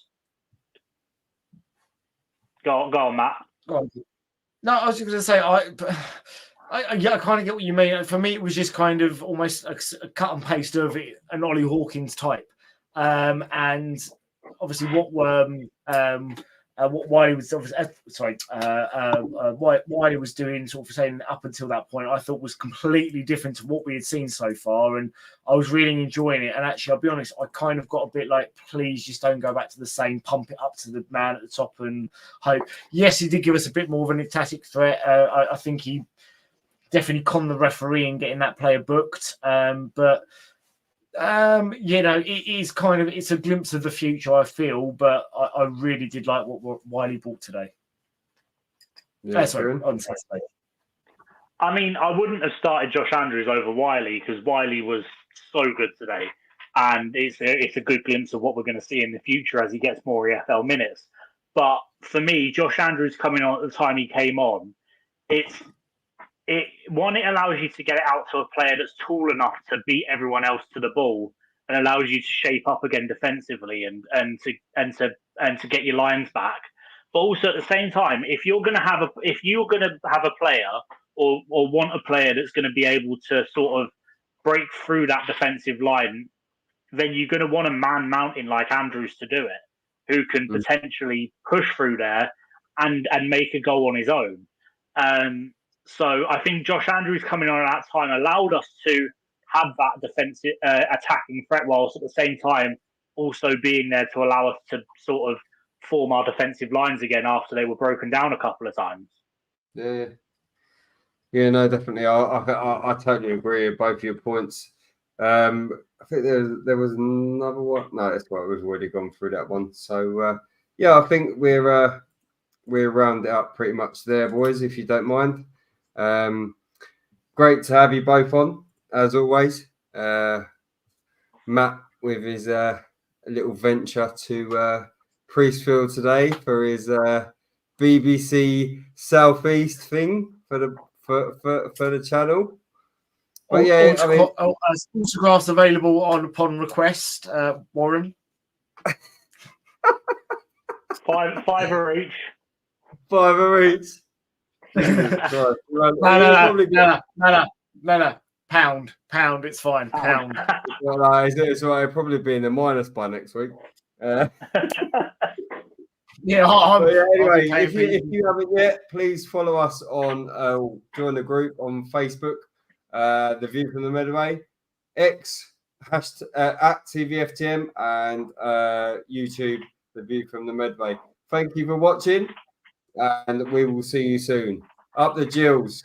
Go on, Matt. Go on. No, I was just going to say, I kind of get what you mean. For me, it was just kind of almost a cut and paste of an Ollie Hawkins type, and obviously what Wiley was Wiley was doing, sort of saying up until that point, I thought was completely different to what we had seen so far, and I was really enjoying it. And actually, I'll be honest, I kind of got a bit like, please just don't go back to the same, pump it up to the man at the top and hope. Yes, he did give us a bit more of an tactic threat. I think he definitely conned the referee in getting that player booked, but. It is kind of, it's a glimpse of the future, I feel, but I really did like what Wiley brought today. On Saturday. I mean, I wouldn't have started Josh Andrews over Wiley because Wiley was so good today, and it's a good glimpse of what we're going to see in the future as he gets more EFL minutes. But for me, Josh Andrews coming on at the time he came on, it allows you to get it out to a player that's tall enough to beat everyone else to the ball, and allows you to shape up again defensively and to get your lines back. But also at the same time, if you're going to have a player or want a player that's going to be able to sort of break through that defensive line, then you're going to want a man mountain like Andrews to do it, who can potentially push through there and make a goal on his own. So I think Josh Andrews coming on at that time allowed us to have that defensive attacking threat, whilst at the same time also being there to allow us to sort of form our defensive lines again after they were broken down a couple of times. Yeah, no, definitely. I totally agree with both of your points. I think there was another one. No, that's why we've already gone through that one. So I think we're round it up pretty much there, boys, if you don't mind. Great to have you both on, as always. Matt with his little venture to Priestfield today for his BBC Southeast thing for the channel. But autographs available upon request, Warren. Fiver each. No. Pound. It's fine. Pound. It's right. Probably be in the minus by next week. Anyway, if you haven't yet, please follow us on join the group on Facebook, The View from the Medway, X at TVFTM, and YouTube, The View from the Medway. Thank you for watching, and we will see you soon. Up the Gills.